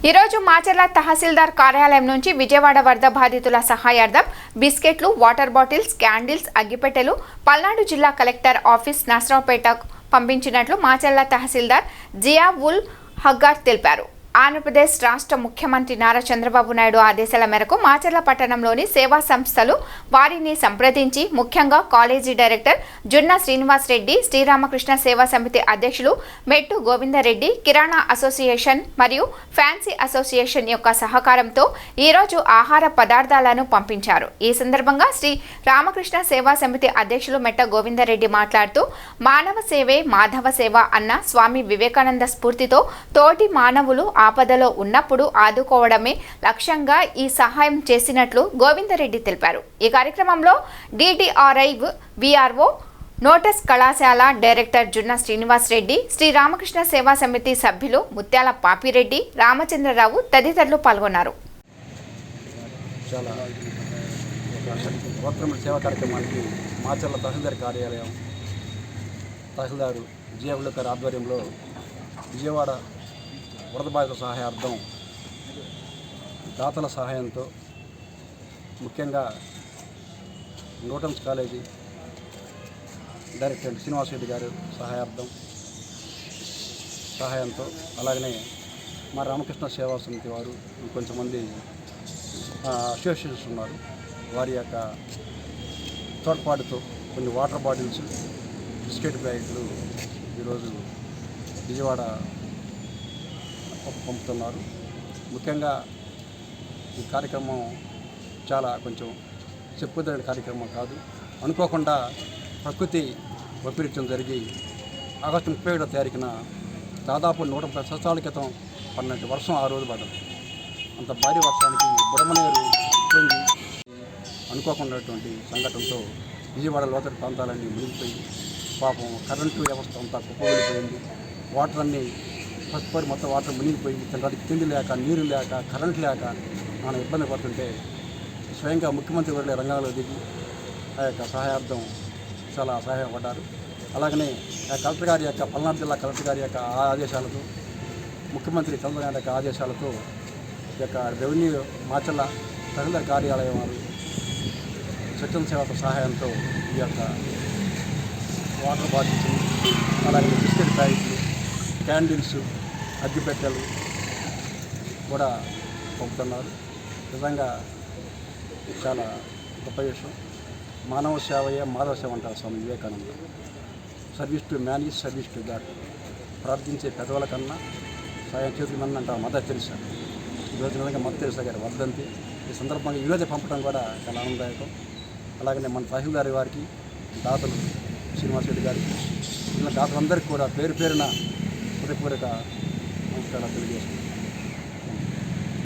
ఈరోజు మాచర్ల తహసీల్దార్ కార్యాలయం నుంచి విజయవాడ వరద బాధితుల సహాయార్థం బిస్కెట్లు, వాటర్ బాటిల్స్, క్యాండిల్స్, అగ్గిపెట్టెలు పల్నాడు జిల్లా కలెక్టర్ ఆఫీస్ నర్సరావుపేటకు పంపించినట్లు మాచర్ల తహసీల్దార్ జియా ఉల్ హగ్గార్ తెలిపారు. ఆంధ్రప్రదేశ్ రాష్ట్ర ముఖ్యమంత్రి నారా చంద్రబాబు నాయుడు ఆదేశాల మేరకు మాచర్ల పట్టణంలోని సేవా సంస్థలు వారిని సంప్రదించి ముఖ్యంగా కాలేజీ డైరెక్టర్ జున్న శ్రీనివాస్ రెడ్డి, శ్రీరామకృష్ణ సేవా సమితి అధ్యక్షులు మెట్టు గోవిందరెడ్డి, కిరాణా అసోసియేషన్ మరియు ఫ్యాన్సీ అసోసియేషన్ యొక్క సహకారంతో ఈరోజు ఆహార పదార్థాలను పంపించారు. ఈ సందర్భంగా శ్రీ రామకృష్ణ సేవా సమితి అధ్యక్షులు మెట్ట గోవిందరెడ్డి మాట్లాడుతూ మానవ సేవే మాధవ సేవ అన్న స్వామి వివేకానంద స్ఫూర్తితో తోటి మానవులు ఆపదలో ఉన్నప్పుడు ఆదుకోవడమే లక్ష్యంగా ఈ సహాయం చేసినట్లు గోవిందరెడ్డి తెలిపారు. ఈ కార్యక్రమంలో డిడిఆర్ఐ విఆర్ఓ నోటస్ కళాశాల డైరెక్టర్ జున్న శ్రీనివాస్ రెడ్డి, శ్రీ రామకృష్ణ సేవా సమితి సభ్యులు ముత్యాల పాపిరెడ్డి, రామచంద్రరావు తదితరులు పాల్గొన్నారు. సేవా కార్యక్రమానికి మాచర్ల తహసీల్దార్ కార్యాలయం తహసీల్దారు జియా ఉల్ హగ్గార్ ఆధ్వర్యంలో విజయవాడ వరద బాధితుల సహాయార్థం దాతల సహాయంతో ముఖ్యంగా Newton's college director Srinivas Reddy గారు సహాయంతో అలాగనే మా రామకృష్ణ సేవా సమితి వారు కొంతమంది అసోసియేషన్స్ ఉన్నారు, వారి యొక్క తోడ్పాటుతో కొన్ని వాటర్ బాటిల్స్, బిస్కెట్ ప్యాకెట్లు ఈరోజు విజయవాడ పంపుతున్నారు. ముఖ్యంగా ఈ కార్యక్రమం చాలా కొంచెం చెప్పుదగిన కార్యక్రమం కాదు. అనుకోకుండా ప్రకృతి వైపరీత్యం జరిగి ఆగస్టు 31వ తారీఖున దాదాపు 130 సంవత్సరాల క్రితం పడినట్టు వర్షం ఆ రోజు పడ్డది. అంత భారీ వర్షానికి బుడమనేరు పొంగి అనుకోకున్నటువంటి సంఘటనతో విజయవాడ లోతటి ప్రాంతాలన్నీ మునిగిపోయి పాపం కరెంటు వ్యవస్థ అంతా కుప్పగలిపోయింది. వాటర్ అన్నీ పసుపరి మొత్తం వాటర్ మునిగిపోయి తినడానికి తిండి లేక, నీరు లేక, కరెంట్ లేక మనం ఇబ్బంది పడుతుంటే స్వయంగా ముఖ్యమంత్రి వర్యులు రంగంలో దిగి ఆ యొక్క సహాయార్థం చాలా సహాయపడ్డారు. అలాగనే కలెక్టర్ గారి యొక్క పల్నాడు జిల్లా కలెక్టర్ గారి యొక్క ఆదేశాలతో, ముఖ్యమంత్రి చంద్రబాబు నాయుడు యొక్క ఆదేశాలతో ఈ యొక్క రెవెన్యూ మాచర్ల తహసీల్దార్ కార్యాలయం వారు స్వచ్ఛంద సేవల సహాయంతో ఈ యొక్క వాటర్ బాటిల్స్, అలాగే బిస్కెట్ ప్యాకెట్లు, క్యాండిల్స్, అగ్గిపెట్టెలు కూడా పంపుతున్నారు. నిజంగా చాలా గొప్ప విషయం. మానవ సేవయే మాధవ సేవ అంటారు Swami Vivekananda. Service to man is service to God. ప్రార్థించే పెదవుల కన్నా సాయం చేతుల మంది అంటారు మదర్ తెరిసా. ఈరోజు నిజంగా మదర్ తెరిసా గారి వర్ధంతి. ఈ సందర్భంగా ఈరోజే పంపడం కూడా చాలా ఆనందదాయకం. అలాగనే మన తహసీల్దార్ వారికి, దాతలు శ్రీనివాస్ రెడ్డి గారికి, ఇలా దాతలందరికీ కూడా పేరు పేరున హృదయపూర్వక నమస్కారాలు తెలియజేస్తున్నాను.